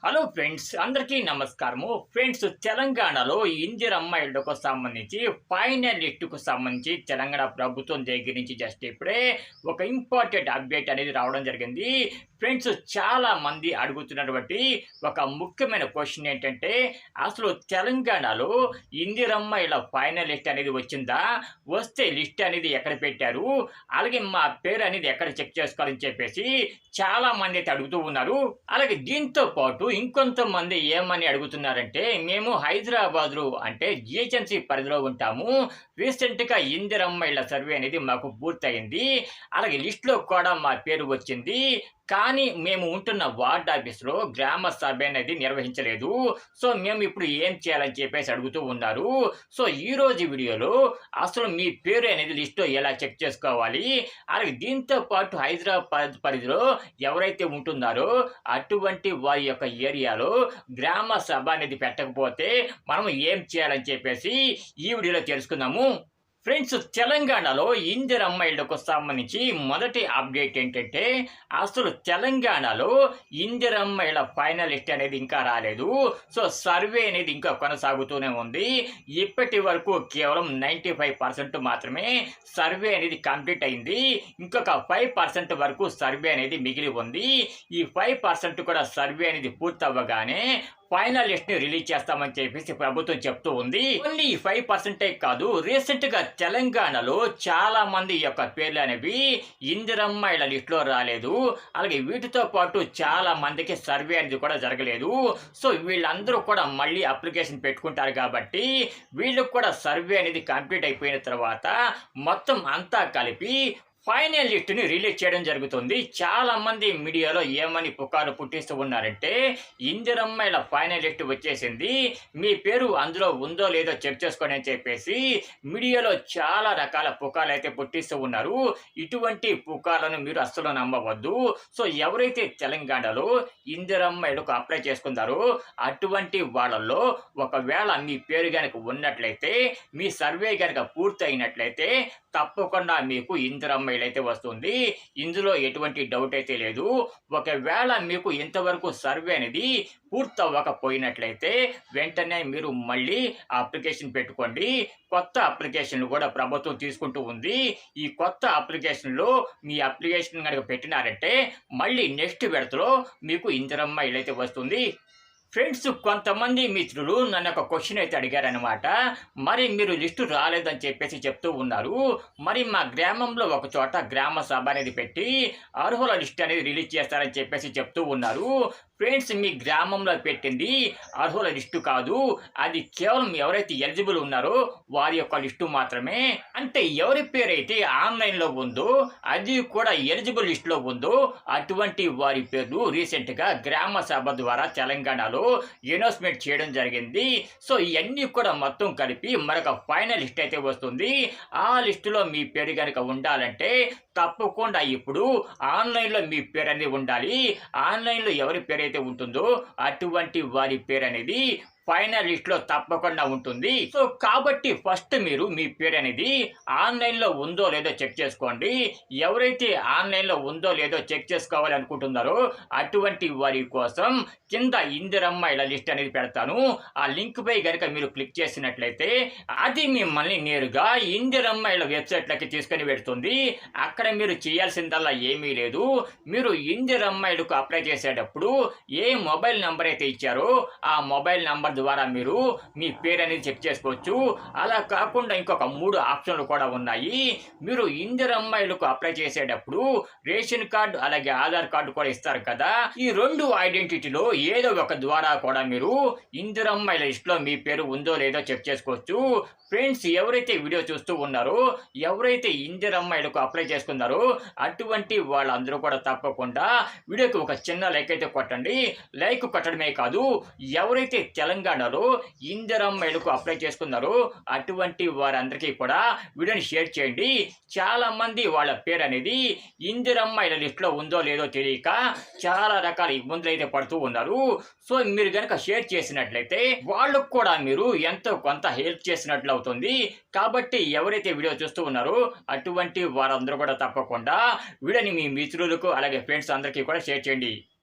Hello friends, అందరికీ నమస్కారము. Friends, తెలంగాణలో ఇందిరమ్మ ఇళ్లకు సంబంధించి ఫైనల్ లిస్టుకు సంబంధించి తెలంగాణ ప్రభుత్వం దగ్గర నుంచి జస్ట్ ఇప్పుడే ఒక ఇంపార్టెంట్ అప్డేట్ అనేది రావడం జరిగింది. ఫ్రెండ్స్, చాలా మంది అడుగుతున్నటువంటి ఒక ముఖ్యమైన క్వశ్చన్ ఏంటంటే, అసలు తెలంగాణలో ఇందిరమ్మ ఇలా ఫైనల్ లిస్ట్ అనేది వచ్చిందా? వస్తే లిస్ట్ అనేది ఎక్కడ పెట్టారు? అలాగే మా పేరు అనేది ఎక్కడ చెక్ చేసుకోవాలని చెప్పేసి చాలా మంది అయితే అడుగుతూ ఉన్నారు. అలాగే దీంతో పాటు ఇంకొంతమంది ఏమని అడుగుతున్నారంటే, మేము హైదరాబాద్లో అంటే జిహెచ్ఎంసీ పరిధిలో ఉంటాము. రీసెంట్గా ఇందిరమ్మ ఇళ్ల సర్వే అనేది మాకు పూర్తయింది. అలాగే లిస్టులో కూడా మా పేరు వచ్చింది. కానీ మేము ఉంటున్న వార్డ్ ఆఫీస్లో గ్రామ సభ అనేది నిర్వహించలేదు. సో మేము ఇప్పుడు ఏం చేయాలని చెప్పేసి అడుగుతూ ఉన్నారు. సో ఈరోజు వీడియోలో అసలు మీ పేరు అనేది లిస్టులో ఎలా చెక్ చేసుకోవాలి, అలాగే దీంతో పాటు హైదరాబాద్ పరిధిలో ఎవరైతే ఉంటున్నారో అటువంటి వారి యొక్క ఏరియాలో గ్రామ సభ అనేది పెట్టకపోతే మనం ఏం చేయాలని చెప్పేసి ఈ వీడియోలో తెలుసుకుందాము. ఫ్రెండ్స్, తెలంగాణలో ఇందిరమ్మ ఇళ్లకు సంబంధించి మొదటి అప్డేట్ ఏంటంటే, అసలు తెలంగాణలో ఇందిరమ్మ ఇళ్ల ఫైనల్ లిస్ట్ అనేది ఇంకా రాలేదు. సో సర్వే అనేది ఇంకా కొనసాగుతూనే ఉంది. ఇప్పటి వరకు కేవలం 95% మాత్రమే సర్వే అనేది కంప్లీట్ అయింది. ఇంకొక 5% వరకు సర్వే అనేది మిగిలి ఉంది. ఈ 5% కూడా సర్వే అనేది పూర్తవ్వగానే ఫైనల్ లిస్ట్ ని రిలీజ్ చేస్తామని చెప్పేసి ప్రభుత్వం చెప్తూ ఉంది. ఓన్లీ 5% కాదు, రీసెంట్ గా తెలంగాణలో చాలా మంది యొక్క పేర్లు అనేవి ఇందిరమ్మ ఇళ్ల లిస్ట్ లో రాలేదు. అలాగే వీటితో పాటు చాలా మందికి సర్వే అనేది కూడా జరగలేదు. సో వీళ్ళందరూ కూడా మళ్ళీ అప్లికేషన్ పెట్టుకుంటారు కాబట్టి వీళ్ళకి కూడా సర్వే అనేది కంప్లీట్ అయిపోయిన తర్వాత మొత్తం అంతా కలిపి ఫైనల్ లిస్టుని రిలీజ్ చేయడం జరుగుతుంది. చాలా మంది మీడియాలో ఏమని పుకారు పుట్టిస్తూ ఉన్నారంటే, ఇందిరమ్మ ఇలా ఫైనల్ లిస్ట్ వచ్చేసింది, మీ పేరు అందులో ఉందో లేదో చెక్ చేసుకోండి అని చెప్పేసి మీడియాలో చాలా రకాల పుకార్లు అయితే పుట్టిస్తూ ఉన్నారు. ఇటువంటి పుకార్లను మీరు అస్సలు నమ్మవద్దు. సో ఎవరైతే తెలంగాణలో ఇందిరమ్మ ఇళ్లకు అప్లై చేసుకున్నారో అటువంటి వాళ్ళల్లో ఒకవేళ మీ పేరు కనుక ఉన్నట్లయితే, మీ సర్వే కనుక పూర్తి అయినట్లయితే తప్పకుండా మీకు ఇందిరమ్మ ఇల్లు అయితే వస్తుంది. ఇందులో ఎటువంటి డౌట్ అయితే లేదు. ఒకవేళ మీకు ఇంతవరకు సర్వే అనేది పూర్తవ్వకపోయినట్లయితే వెంటనే మీరు మళ్ళీ అప్లికేషన్ పెట్టుకోండి. కొత్త అప్లికేషన్లు కూడా ప్రభుత్వం తీసుకుంటూ ఉంది. ఈ కొత్త అప్లికేషన్లో మీ అప్లికేషన్ కనుక పెట్టినారంటే మళ్ళీ నెక్స్ట్ విడతలో మీకు ఇందిరమ్మ ఇల్లు అయితే వస్తుంది. ఫ్రెండ్స్, కొంతమంది మిత్రులు నన్ను ఒక క్వశ్చన్ అయితే అడిగారనమాట. మరి మీరు లిస్టు రాలేదని చెప్పేసి చెప్తూ ఉన్నారు. మరి మా గ్రామంలో ఒక చోట గ్రామ సభ అనేది పెట్టి అర్హుల లిస్ట్ అనేది రిలీజ్ చేస్తారని చెప్పేసి చెప్తూ ఉన్నారు. ఫ్రెండ్స్, మీ గ్రామంలో పెట్టింది అర్హుల లిస్టు కాదు, అది కేవలం ఎవరైతే ఎలిజిబుల్ ఉన్నారో వారి యొక్క లిస్టు మాత్రమే. అంటే ఎవరి పేరైతే ఆన్లైన్లో ఉందో, అది కూడా ఎలిజిబుల్ లిస్టులో ఉందో అటువంటి వారి పేర్లు రీసెంట్గా గ్రామ సభ ద్వారా తెలంగాణలో అనౌన్స్మెంట్ చేయడం జరిగింది. సో ఇవన్నీ కూడా మొత్తం కలిపి మరొక ఫైనల్ లిస్ట్ అయితే వస్తుంది. ఆ లిస్టులో మీ పేరు కనుక ఉండాలంటే తప్పకుండా ఇప్పుడు ఆన్లైన్లో మీ పేరు అనేది ఉండాలి. ఆన్లైన్లో ఎవరి పేరు అయితే ఉంటుందో అటువంటి వారి పేరు అనేది ఫైనల్ లిస్ట్లో తప్పకుండా ఉంటుంది. సో కాబట్టి ఫస్ట్ మీరు మీ పేరు అనేది ఆన్లైన్లో ఉందో లేదో చెక్ చేసుకోండి. ఎవరైతే ఆన్లైన్లో ఉందో లేదో చెక్ చేసుకోవాలి అనుకుంటున్నారో అటువంటి వారి కోసం కింద ఇందిరమ్మ ఇళ్ల లిస్ట్ అనేది పెడతాను. ఆ లింక్ పై కనుక మీరు క్లిక్ చేసినట్లయితే అది మిమ్మల్ని నేరుగా ఇందిరమ్మ ఇళ్ల వెబ్సైట్లకి తీసుకొని పెడుతుంది. అక్కడ మీరు చేయాల్సిందల్లా ఏమీ లేదు. మీరు ఇందిరమ్మ ఇళ్లకు అప్లై చేసేటప్పుడు ఏ మొబైల్ నంబర్ అయితే ఇచ్చారో ఆ మొబైల్ నంబర్ ద్వారా మీరు మీ పేరు అనేది చెక్ చేసుకోవచ్చు. అలా కాకుండా ఇంకొక 3 ఆప్షన్లు కూడా ఉన్నాయి. మీరు ఇందిరమ్మ ఇళ్లకు అప్లై చేసేటప్పుడు రేషన్ కార్డు అలాగే ఆధార్ కార్డు కూడా ఇస్తారు కదా. ఈ 2 ఐడెంటిటీలో ఏదో ఒక ద్వారా కూడా మీరు ఇందిరమ్మ ఇళ్ల లిస్టులో మీ పేరు ఉందో లేదో చెక్ చేసుకోవచ్చు. ఫ్రెండ్స్, ఎవరైతే వీడియో చూస్తూ ఉన్నారో, ఎవరైతే ఇందిరమ్మ ఇళ్లకు అప్లై చేసుకున్నారో అటువంటి వాళ్ళందరూ కూడా తప్పకుండా వీడియోకి ఒక చిన్న లైక్ అయితే కొట్టండి. లైక్ కొట్టడమే కాదు, ఎవరైతే తెలంగాణలో ఇందిరమ్మ ఇళ్లకు అప్లై చేసుకున్నారో అటువంటి వారందరికీ కూడా వీడియోని షేర్ చేయండి. చాలా మంది వాళ్ళ పేరు అనేది ఇందిరమ్మ ఇళ్ల లిస్టులో ఉందో లేదో తెలియక చాలా రకాల ఇబ్బందులు అయితే పడుతూ ఉన్నారు. సో మీరు కనుక షేర్ చేసినట్లయితే వాళ్ళకు కూడా మీరు ఎంతో కొంత హెల్ప్ చేసినట్లు అవుతుంది. కాబట్టి ఎవరైతే వీడియో చూస్తూ ఉన్నారో అటువంటి వారందరూ కూడా తప్పకుండా వీడియోని మీ మిత్రులకు అలాగే ఫ్రెండ్స్ అందరికీ కూడా షేర్ చేయండి.